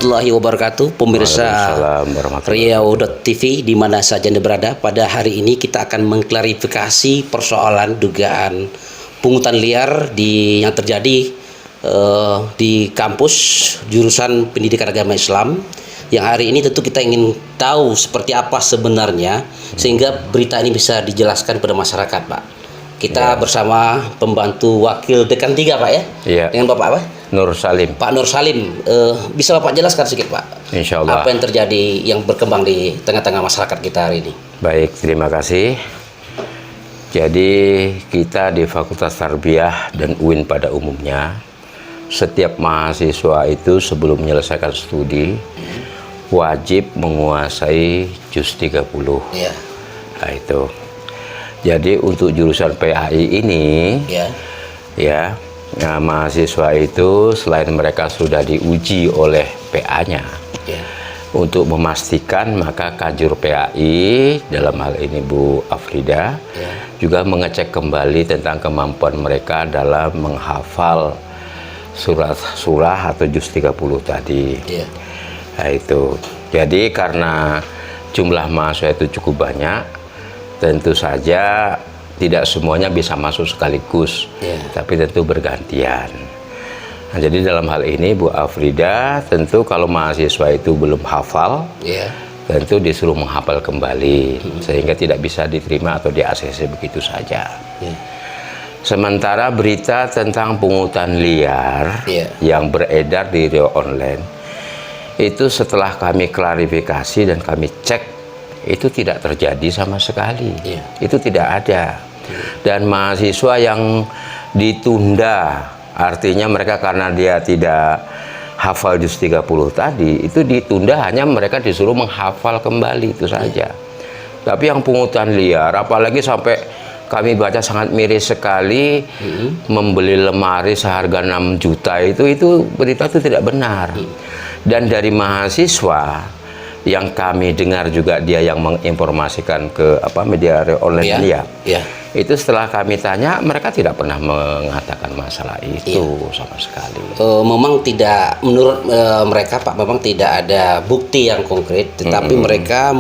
warahmatullahi wabarakatuh, pemirsa Riau.tv di mana saja Anda berada. Pada hari ini kita akan mengklarifikasi persoalan dugaan pungutan liar yang terjadi di kampus jurusan Pendidikan Agama Islam. Yang hari ini tentu kita ingin tahu seperti apa sebenarnya sehingga berita ini bisa dijelaskan kepada masyarakat, Pak. Kita bersama pembantu wakil dekan 3, Pak ya? Iya. Dengan Bapak apa? Nur Salim. Pak Nur Salim, bisa Bapak jelaskan sedikit, Pak? Insya Allah. Apa yang terjadi, yang berkembang di tengah-tengah masyarakat kita hari ini? Baik, terima kasih. Jadi kita di Fakultas Tarbiyah dan UIN pada umumnya, setiap mahasiswa itu sebelum menyelesaikan studi wajib menguasai juz 30. Iya. Nah, itu. Jadi untuk jurusan PAI ini, mahasiswa itu selain mereka sudah diuji oleh PA-nya, untuk memastikan maka Kajur PAI dalam hal ini Bu Afrida juga mengecek kembali tentang kemampuan mereka dalam menghafal surah atau juz 30 tadi. Nah, itu. Jadi karena jumlah mahasiswa itu cukup banyak, tentu saja tidak semuanya bisa masuk sekaligus, tapi tentu bergantian. Nah, jadi dalam hal ini Bu Afrida tentu kalau mahasiswa itu belum hafal, tentu disuruh menghafal kembali, sehingga tidak bisa diterima atau di-ACC begitu saja. Sementara berita tentang pungutan liar yang beredar di Riau Online, itu setelah kami klarifikasi dan kami cek, itu tidak terjadi sama sekali. Itu tidak ada. Dan mahasiswa yang ditunda, artinya mereka karena dia tidak hafal juz 30 tadi, itu ditunda, hanya mereka disuruh menghafal kembali, itu saja. Tapi yang pungutan liar, apalagi sampai kami baca sangat miris sekali, membeli lemari seharga 6 juta, itu berita itu tidak benar. Dan dari mahasiswa yang kami dengar juga, dia yang menginformasikan ke media online itu setelah kami tanya, mereka tidak pernah mengatakan masalah itu sama sekali. Memang tidak, menurut mereka Pak, memang tidak ada bukti yang konkret, tetapi mereka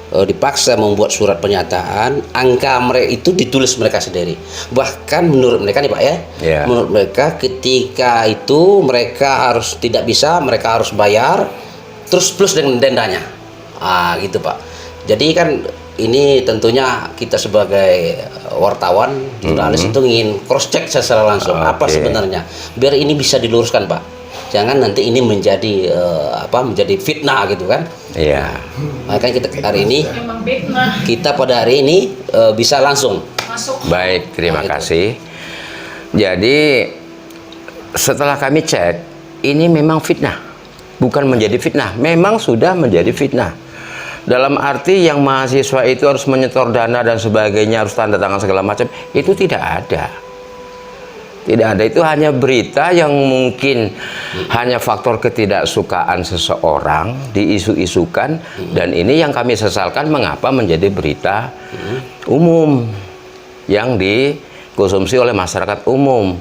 dipaksa membuat surat pernyataan, angka mereka itu ditulis mereka sendiri. Bahkan menurut mereka nih Pak menurut mereka ketika itu mereka harus mereka harus bayar, terus plus dengan dendanya, gitu Pak. Jadi kan ini tentunya kita sebagai wartawan, jurnalis itu ingin cross check secara langsung apa sebenarnya, biar ini bisa diluruskan Pak. Jangan nanti ini menjadi menjadi fitnah gitu kan? Makanya kita hari ini, pada hari ini bisa langsung masuk. Baik, terima kasih. Jadi setelah kami cek, ini memang fitnah. Bukan menjadi fitnah, memang sudah menjadi fitnah. Dalam arti yang mahasiswa itu harus menyetor dana dan sebagainya, harus tanda tangan segala macam, itu tidak ada. Tidak ada, itu hanya berita yang mungkin hanya faktor ketidaksukaan seseorang diisu-isukan, dan ini yang kami sesalkan mengapa menjadi berita umum yang dikonsumsi oleh masyarakat umum.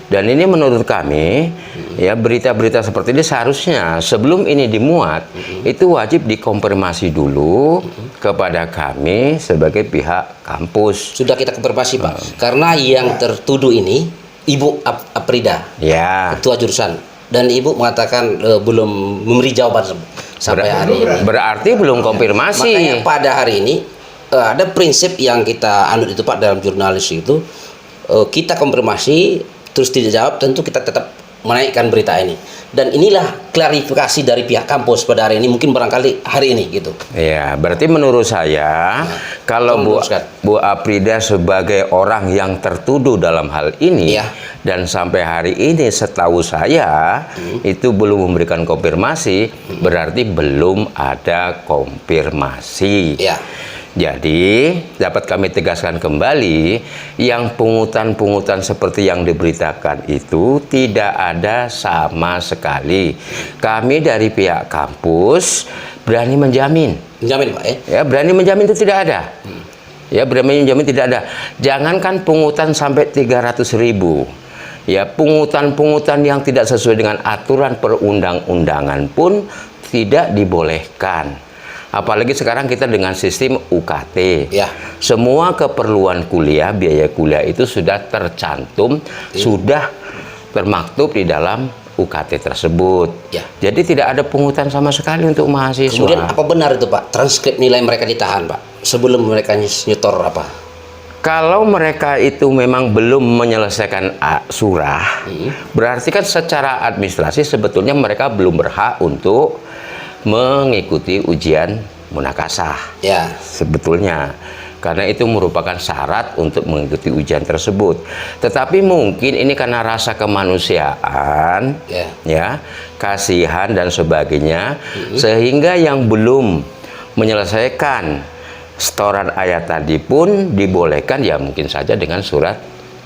Dan ini menurut kami berita-berita seperti ini seharusnya sebelum ini dimuat itu wajib dikonfirmasi dulu kepada kami sebagai pihak kampus. Sudah kita konfirmasi Pak, karena yang tertuduh ini Ibu Afrida, ketua jurusan, dan Ibu mengatakan belum memberi jawaban sampai hari ini. Berarti belum konfirmasi. Makanya pada hari ini ada prinsip yang kita anut itu Pak dalam jurnalis itu, kita konfirmasi terus tidak jawab, tentu kita tetap menaikkan berita ini. Dan inilah klarifikasi dari pihak kampus pada hari ini, mungkin barangkali hari ini gitu. Berarti menurut saya kalau Bu Afrida sebagai orang yang tertuduh dalam hal ini, dan sampai hari ini setahu saya itu belum memberikan konfirmasi, berarti belum ada konfirmasi. Jadi dapat kami tegaskan kembali, yang pungutan-pungutan seperti yang diberitakan itu tidak ada sama sekali. Kami dari pihak kampus berani menjamin. Menjamin Pak berani menjamin itu tidak ada. Berani menjamin tidak ada. Jangankan pungutan sampai 300.000. ya pungutan-pungutan yang tidak sesuai dengan aturan perundang-undangan pun tidak dibolehkan. Apalagi sekarang kita dengan sistem UKT. Ya. Semua keperluan kuliah, biaya kuliah itu sudah tercantum, sudah termaktub di dalam UKT tersebut. Ya. Jadi tidak ada pungutan sama sekali untuk mahasiswa. Kemudian apa benar itu Pak? Transkrip nilai mereka ditahan Pak sebelum mereka nyetor apa? Kalau mereka itu memang belum menyelesaikan surah, berarti kan secara administrasi sebetulnya mereka belum berhak untuk mengikuti ujian munakasah. Ya. Sebetulnya. Karena itu merupakan syarat untuk mengikuti ujian tersebut. Tetapi mungkin ini karena rasa kemanusiaan, ya, kasihan dan sebagainya, sehingga yang belum menyelesaikan setoran ayat tadi pun dibolehkan ya mungkin saja dengan surat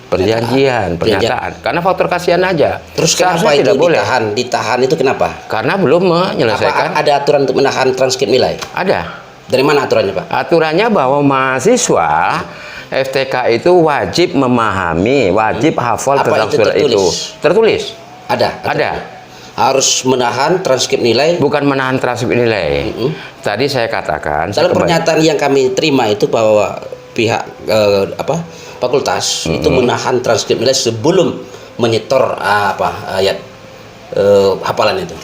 perjanjian, pernyataan. Karena faktor kasihan aja. Terus kenapa itu ditahan itu kenapa? Karena belum menyelesaikan. Apa ada aturan untuk menahan transkrip nilai? Ada. Dari mana aturannya Pak? Aturannya bahwa mahasiswa FTK itu wajib memahami, wajib hafal tentang surat itu. Tertulis? Ada. Ada. Harus menahan transkrip nilai. Bukan menahan transkrip nilai. Tadi saya katakan. Dalam pernyataan yang kami terima itu bahwa pihak fakultas itu menahan transkrip nilai sebelum menyetor ayat hafalan itu.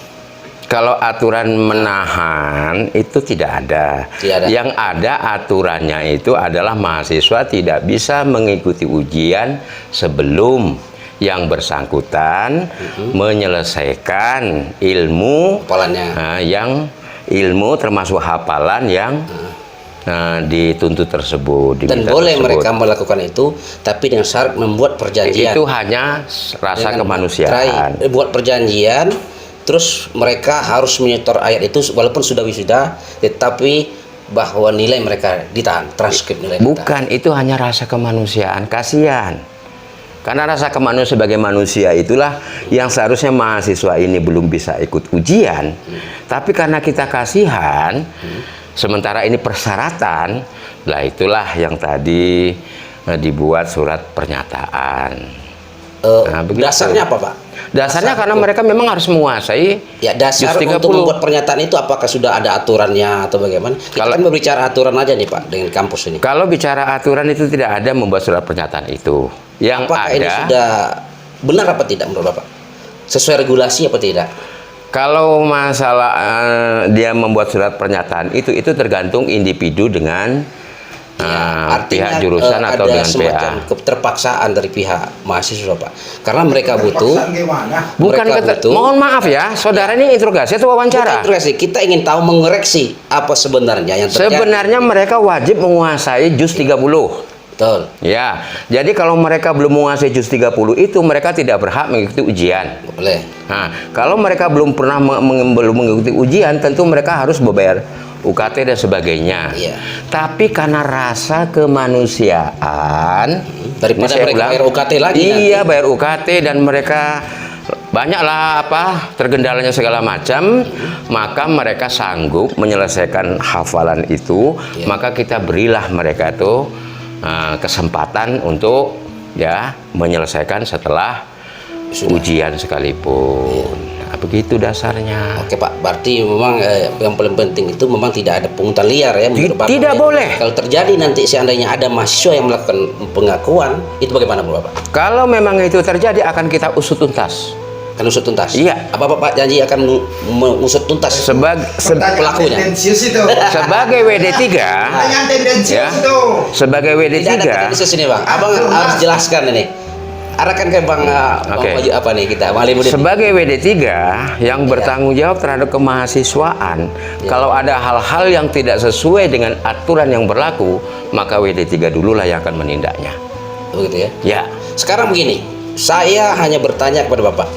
Kalau aturan menahan itu tidak ada. Yang ada aturannya itu adalah mahasiswa tidak bisa mengikuti ujian sebelum yang bersangkutan menyelesaikan ilmu hafalannya. Yang ilmu termasuk hafalan yang dituntut tersebut. Dan boleh mereka melakukan itu, tapi dengan syarat membuat perjanjian. Itu hanya rasa kemanusiaan. Buat perjanjian, terus mereka harus menyetor ayat itu walaupun sudah wisuda, tetapi bahwa nilai mereka ditahan, transkrip nilai ditahan. Bukan, itu hanya rasa kemanusiaan, kasihan. Karena rasa kemanusiaan sebagai manusia itulah yang seharusnya mahasiswa ini belum bisa ikut ujian, tapi karena kita kasihan, sementara ini persyaratan, lah itulah yang tadi dibuat surat pernyataan. Dasarnya apa Pak? Dasarnya karena mereka memang harus menguasai. Ya, dasar untuk membuat pernyataan itu apakah sudah ada aturannya atau bagaimana? Kita kan berbicara aturan aja nih Pak dengan kampus ini. Kalau bicara aturan itu tidak ada membuat surat pernyataan itu. Yang apakah ada, ini sudah benar apa tidak menurut Bapak? Sesuai regulasi apa tidak? Kalau masalah dia membuat surat pernyataan itu tergantung individu dengan pihak jurusan atau dengan PA. Keterpaksaan dari pihak mahasiswa Pak, karena mereka butuh. Bukan mohon maaf ya, saudara ini interogasi atau wawancara? Interogasi. Kita ingin tahu mengoreksi apa sebenarnya yang terjadi. Sebenarnya mereka wajib menguasai juz 30. Betul. Ya, jadi kalau mereka belum menguasai juz 30 itu mereka tidak berhak mengikuti ujian. Boleh. Nah, kalau mereka belum pernah belum mengikuti ujian, tentu mereka harus membayar UKT dan sebagainya. Iya. Tapi karena rasa kemanusiaan, daripada mereka bayar UKT lagi. Iya, nanti bayar UKT dan mereka banyaklah tergendalanya segala macam, maka mereka sanggup menyelesaikan hafalan itu, maka kita berilah mereka itu kesempatan untuk menyelesaikan setelah ujian sekalipun. Nah, begitu dasarnya. Oke Pak, berarti memang yang paling penting itu memang tidak ada pungutan liar ya. Tidak boleh. Kalau terjadi nanti seandainya ada mahasiswa yang melakukan pengakuan, itu bagaimana Bapak? Kalau memang itu terjadi akan kita usut tuntas. Kan usut tuntas? Iya. Apa Bapak janji akan mengusut tuntas pelakunya? Sebagai WD3, sebagai WD3. Tidak ada sini Bang. Abang harus jelaskan ini. Arahkan ke Bang apa nih kita? Sebagai WD3 yang bertanggung jawab terhadap kemahasiswaan, kalau ada hal-hal yang tidak sesuai dengan aturan yang berlaku, maka WD3 dululah yang akan menindaknya. Begitu ya? Ya. Sekarang begini, saya hanya bertanya kepada Bapak,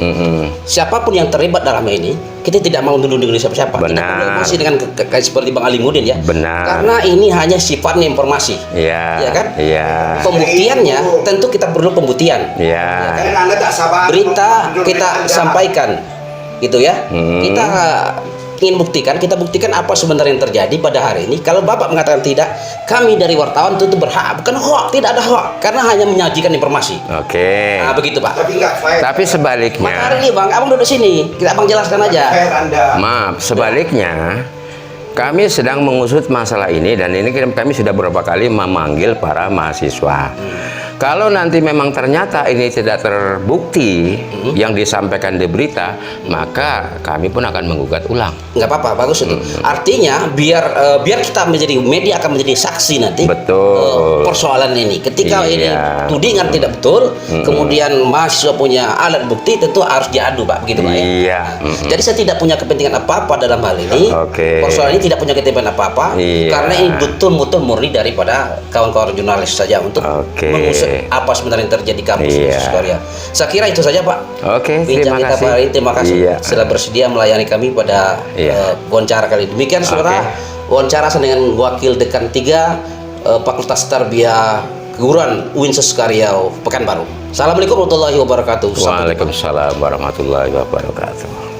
siapapun yang terlibat dalam ini, kita tidak mau menuduh siapa-siapa. Benar. Kita dengan seperti Bang Alimuddin ya. Benar. Karena ini hanya sifatnya informasi. Iya. Ya kan? Iya. Pembuktiannya tentu kita perlu pembuktian. Iya. Ya kan? Berita kita sampaikan, gitu ya. Kita ingin buktikan, kita buktikan apa sebenarnya yang terjadi pada hari ini. Kalau Bapak mengatakan tidak, kami dari wartawan tentu berhak. Bukan hoax, tidak ada hoax, karena hanya menyajikan informasi. Oke. Nah, begitu Pak. Tapi nggak fair. Tapi Maka sebaliknya, hari ini Bang, abang duduk sini, kita abang jelaskan aja. Fair Anda. maaf, sebaliknya kami sedang mengusut masalah ini dan ini kami sudah beberapa kali memanggil para mahasiswa. Kalau nanti memang ternyata ini tidak terbukti yang disampaikan di berita, maka kami pun akan menggugat ulang. Nggak apa-apa, bagus itu. Artinya biar kita menjadi media akan menjadi saksi nanti. Betul. Persoalan ini. Ketika ini Iya. tudingan tidak betul, kemudian mahasiswa punya alat bukti, tentu harus diadu Pak, begitu Pak ya. Iya. Jadi saya tidak punya kepentingan apa-apa dalam hal ini. Oke. Persoalan ini tidak punya kepentingan apa-apa, Iya. karena ini betul-betul murni daripada kawan-kawan jurnalis saja untuk Oke. mengusut apa sebenarnya yang terjadi di kampus Iya. Yesus Korea. Saya kira itu saja Pak. Oke, Bincang terima kita kasih. hari ini. Terima kasih Iya. sudah bersedia melayani kami pada Iya. wawancara kali ini. Demikian saudara, wawancara saya dengan Wakil Dekan 3 Fakultas Tarbiyah Keguruan UIN Suskaria Pekanbaru. Assalamualaikum warahmatullahi wabarakatuh. Sampai jumpa. Waalaikumsalam warahmatullahi wabarakatuh.